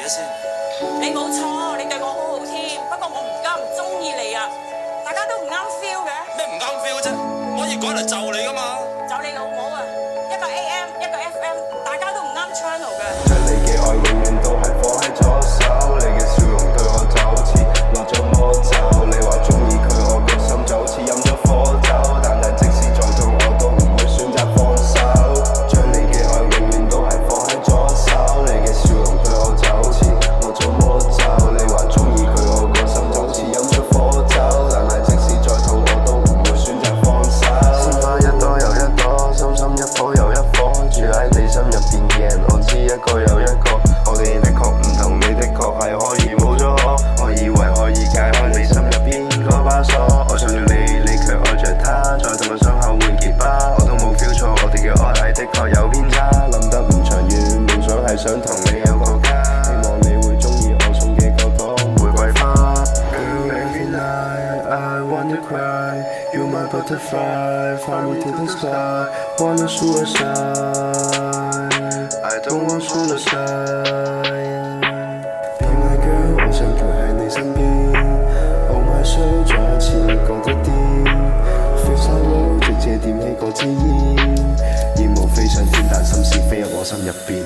咗先。你冇錯，你對我好好添，不過我唔中意你啊，大家都唔啱 feel 嘅。咩唔啱 feel 啫？可以改嚟就你噶嘛？就你老母啊！一個 AM 一個 FM，大家都唔啱 channel 嘅。將你嘅愛永遠都係放喺左手，你嘅笑容對我就好似落咗魔咒。你話中意佢，我個心就好似飲咗火酒，但係即使再痛，我都唔會選擇放手。將你嘅愛永遠都係放喺左手，你嘅笑容對我就好似落咗魔咒。你話中意佢，我個心就好似飲咗火酒，但係即使再痛，我都唔會選擇放手。鮮花一朵又一朵，深深一顆又一顆，住喺你心入邊嘅人，我知一個又一個。我哋的確唔同，你的確係可以冇咗我。我以為可以解開你心入邊嗰把鎖，我想住你，你卻愛着他，再同個傷口會結疤。我都冇 feel 錯，我哋嘅愛係的確有偏差。諗得唔長遠，夢想係想同你有個家，希望你會鍾意我送嘅嗰朵玫瑰花。Girl, every night I wanna cry, you're my butterfly, fly me to the sky, wanna suicide, I don't want suicide。偏愛 girl， 我想陪喺你身邊 ，Oh my soul， 再一次覺得癲 ，Feel so low， 直接點起嗰支煙，煙霧飛上天，但心事飛入我心入邊。